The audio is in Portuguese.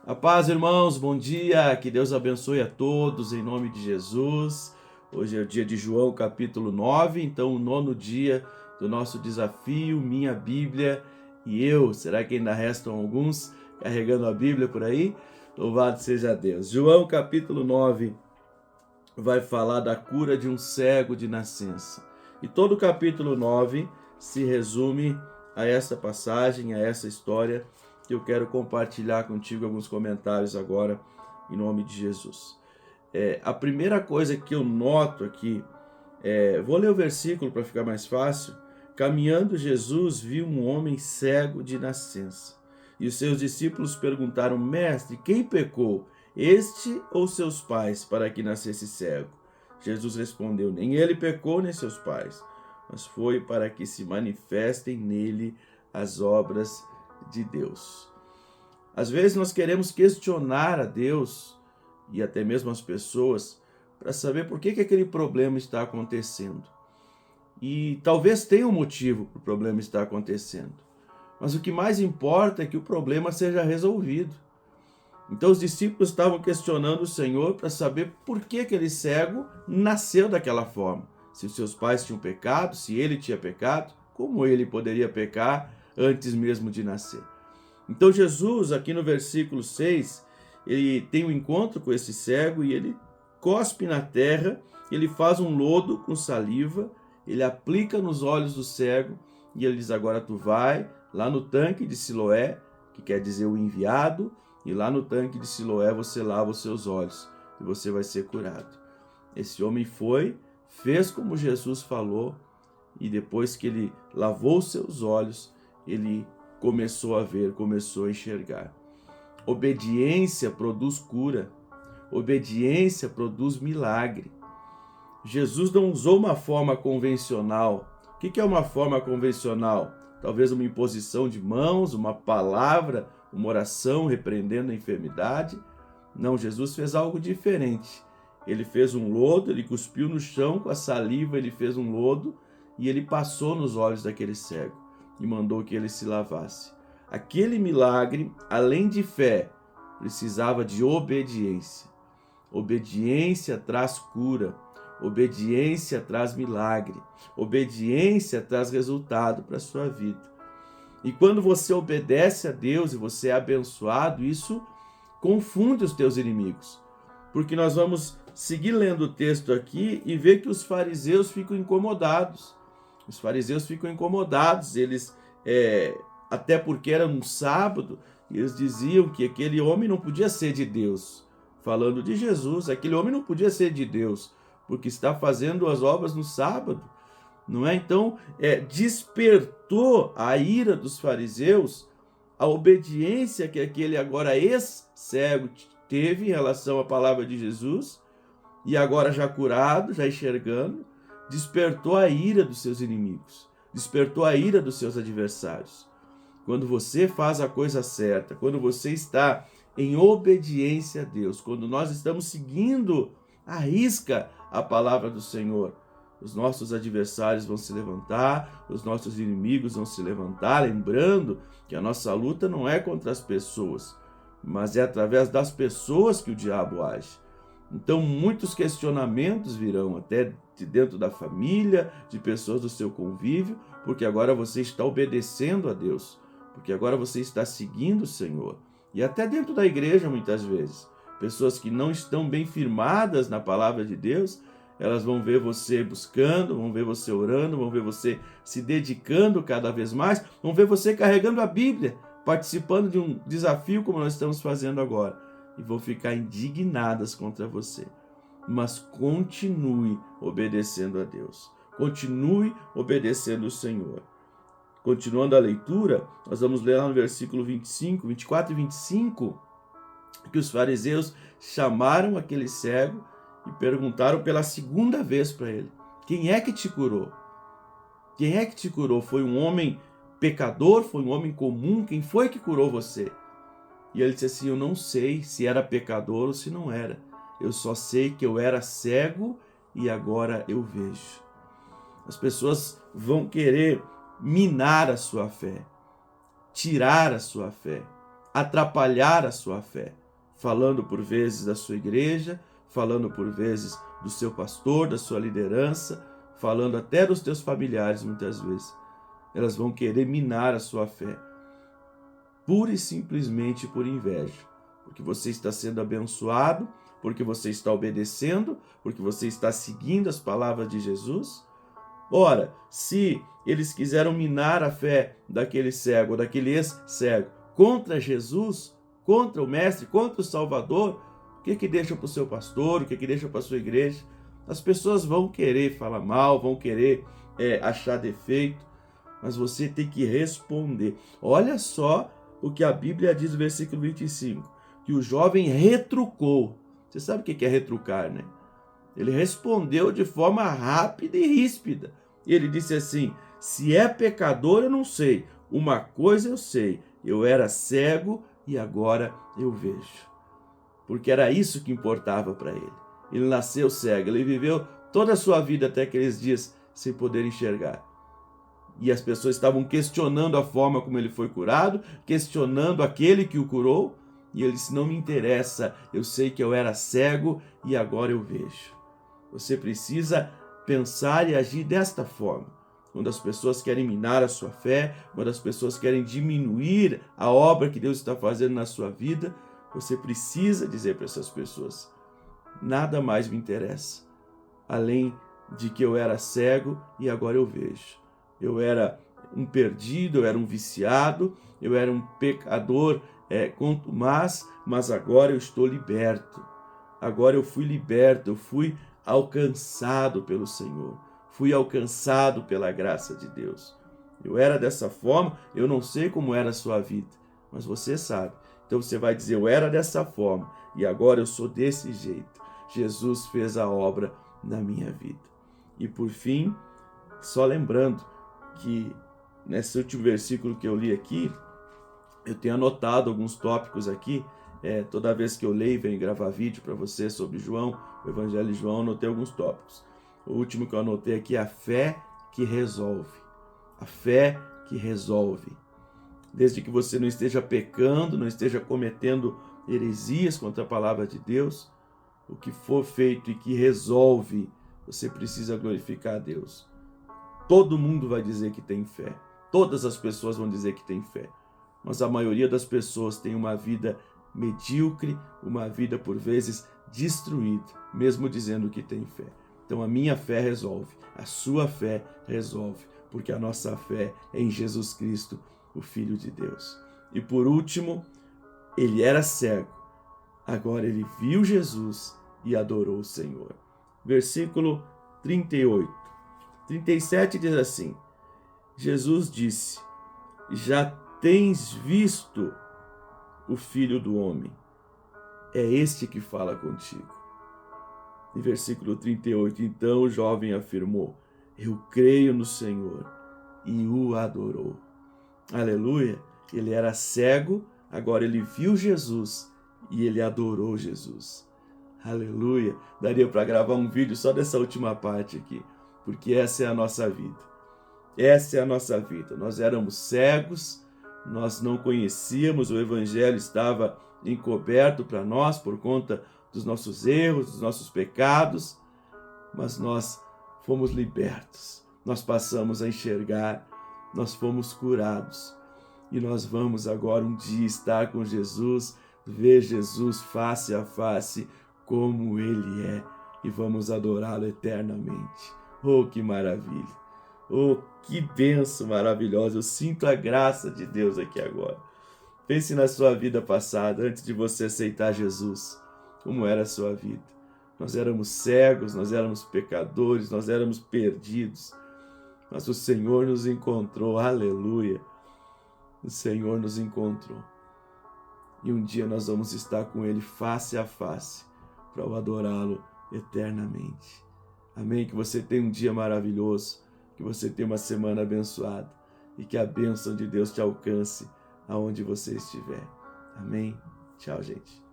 A paz, irmãos, bom dia, que Deus abençoe a todos em nome de Jesus. Hoje é o dia de João, capítulo 9, então o nono dia do nosso desafio, Minha Bíblia e Eu. Será que ainda restam alguns carregando a Bíblia por aí? Louvado seja Deus. João, capítulo 9, vai falar da cura de um cego de nascença. E todo o capítulo 9 se resume a essa passagem, a essa história, que eu quero compartilhar contigo alguns comentários agora, em nome de Jesus. A primeira coisa que eu noto aqui, vou ler o versículo para ficar mais fácil. Caminhando Jesus viu um homem cego de nascença. E os seus discípulos perguntaram: Mestre, quem pecou, este ou seus pais, para que nascesse cego? Jesus respondeu: Nem ele pecou, nem seus pais, mas foi para que se manifestem nele as obras de Deus. Às vezes nós queremos questionar a Deus e até mesmo as pessoas para saber por que aquele problema está acontecendo. E talvez tenha um motivo para o problema estar acontecendo. Mas o que mais importa é que o problema seja resolvido. Então os discípulos estavam questionando o Senhor para saber por que aquele cego nasceu daquela forma. Se os seus pais tinham pecado, se ele tinha pecado, como ele poderia pecar antes mesmo de nascer? Então Jesus, aqui no versículo 6, ele tem um encontro com esse cego e ele cospe na terra, ele faz um lodo com saliva, ele aplica nos olhos do cego e ele diz: agora tu vai lá no tanque de Siloé, que quer dizer o enviado, e lá no tanque de Siloé você lava os seus olhos e você vai ser curado. Esse homem foi, fez como Jesus falou, e depois que ele lavou os seus olhos, ele começou a ver, começou a enxergar. Obediência produz cura. Obediência produz milagre. Jesus não usou uma forma convencional. O que é uma forma convencional? Talvez uma imposição de mãos, uma palavra, uma oração repreendendo a enfermidade. Não, Jesus fez algo diferente. Ele fez um lodo, ele cuspiu no chão com a saliva, ele fez um lodo e ele passou nos olhos daquele cego e mandou que ele se lavasse. Aquele milagre, além de fé, precisava de obediência. Obediência traz cura. Obediência traz milagre. Obediência traz resultado para a sua vida. E quando você obedece a Deus e você é abençoado, isso confunde os teus inimigos. Porque nós vamos seguir lendo o texto aqui e ver que os fariseus ficam incomodados. Os fariseus ficam incomodados, eles, até porque era um sábado, eles diziam que aquele homem não podia ser de Deus. Falando de Jesus, aquele homem não podia ser de Deus, porque está fazendo as obras no sábado, não é? Então, despertou a ira dos fariseus, a obediência que aquele agora ex-cego teve em relação à palavra de Jesus, e agora já curado, já enxergando, despertou a ira dos seus inimigos, despertou a ira dos seus adversários. Quando você faz a coisa certa, quando você está em obediência a Deus, quando nós estamos seguindo à risca a palavra do Senhor, os nossos adversários vão se levantar, os nossos inimigos vão se levantar, lembrando que a nossa luta não é contra as pessoas, mas é através das pessoas que o diabo age. Então muitos questionamentos virão até de dentro da família, de pessoas do seu convívio, porque agora você está obedecendo a Deus, porque agora você está seguindo o Senhor. E até dentro da igreja muitas vezes, pessoas que não estão bem firmadas na palavra de Deus, elas vão ver você buscando, vão ver você orando, vão ver você se dedicando cada vez mais, vão ver você carregando a Bíblia, participando de um desafio como nós estamos fazendo agora, e vão ficar indignadas contra você. Mas continue obedecendo a Deus. Continue obedecendo o Senhor. Continuando a leitura, nós vamos ler lá no versículo 24 e 25, que os fariseus chamaram aquele cego e perguntaram pela segunda vez para ele: quem é que te curou? Quem é que te curou? Foi um homem pecador? Foi um homem comum? Quem foi que curou você? E ele disse assim: eu não sei se era pecador ou se não era. Eu só sei que eu era cego e agora eu vejo. As pessoas vão querer minar a sua fé, tirar a sua fé, atrapalhar a sua fé, falando por vezes da sua igreja, falando por vezes do seu pastor, da sua liderança, falando até dos teus familiares muitas vezes. Elas vão querer minar a sua fé, pura e simplesmente por inveja, porque você está sendo abençoado, porque você está obedecendo, porque você está seguindo as palavras de Jesus. Ora, se eles quiseram minar a fé daquele cego, ou daquele ex-cego, contra Jesus, contra o Mestre, contra o Salvador, o que deixa para o seu pastor, o que deixa para a sua igreja? As pessoas vão querer falar mal, vão querer achar defeito, mas você tem que responder. Olha só o que a Bíblia diz no versículo 25, que o jovem retrucou. Você sabe o que é retrucar, né? Ele respondeu de forma rápida e ríspida. Ele disse assim: se é pecador, eu não sei. Uma coisa eu sei, eu era cego e agora eu vejo. Porque era isso que importava para ele. Ele nasceu cego, ele viveu toda a sua vida até aqueles dias sem poder enxergar. E as pessoas estavam questionando a forma como ele foi curado, questionando aquele que o curou. E ele disse: não me interessa, eu sei que eu era cego e agora eu vejo. Você precisa pensar e agir desta forma. Quando as pessoas querem minar a sua fé, quando as pessoas querem diminuir a obra que Deus está fazendo na sua vida, você precisa dizer para essas pessoas: nada mais me interessa, além de que eu era cego e agora eu vejo. Eu era um perdido, eu era um viciado, eu era um pecador contumaz, mas agora eu estou liberto. Agora eu fui liberto, eu fui alcançado pelo Senhor, fui alcançado pela graça de Deus. Eu era dessa forma, eu não sei como era a sua vida, mas você sabe. Então você vai dizer: eu era dessa forma e agora eu sou desse jeito. Jesus fez a obra na minha vida. E por fim, só lembrando que nesse último versículo que eu li aqui, eu tenho anotado alguns tópicos aqui. Toda vez que eu leio e venho gravar vídeo para você sobre João, o Evangelho de João, eu anotei alguns tópicos. O último que eu anotei aqui é a fé que resolve. A fé que resolve. Desde que você não esteja pecando, não esteja cometendo heresias contra a palavra de Deus, o que for feito e que resolve, você precisa glorificar a Deus. Todo mundo vai dizer que tem fé. Todas as pessoas vão dizer que tem fé. Mas a maioria das pessoas tem uma vida medíocre, uma vida por vezes destruída, mesmo dizendo que tem fé. Então a minha fé resolve, a sua fé resolve, porque a nossa fé é em Jesus Cristo, o Filho de Deus. E por último, ele era cego, agora ele viu Jesus e adorou o Senhor. Versículo 38. 37 diz assim: Jesus disse: já tens visto o Filho do Homem, é este que fala contigo. E versículo 38, então o jovem afirmou: eu creio no Senhor, e o adorou. Aleluia! Ele era cego, agora ele viu Jesus e ele adorou Jesus. Aleluia! Daria para gravar um vídeo só dessa última parte aqui, porque essa é a nossa vida. Essa é a nossa vida. Nós éramos cegos, nós não conhecíamos, o Evangelho estava encoberto para nós por conta dos nossos erros, dos nossos pecados, mas nós fomos libertos, nós passamos a enxergar, nós fomos curados e nós vamos agora um dia estar com Jesus, ver Jesus face a face como Ele é e vamos adorá-lo eternamente. Oh, que maravilha! Oh, que bênção maravilhosa! Eu sinto a graça de Deus aqui agora. Pense na sua vida passada, antes de você aceitar Jesus. Como era a sua vida? Nós éramos cegos, nós éramos pecadores, nós éramos perdidos. Mas o Senhor nos encontrou, aleluia! O Senhor nos encontrou. E um dia nós vamos estar com Ele face a face, para o adorá-lo eternamente. Amém? Que você tenha um dia maravilhoso, que você tenha uma semana abençoada e que a bênção de Deus te alcance aonde você estiver. Amém? Tchau, gente.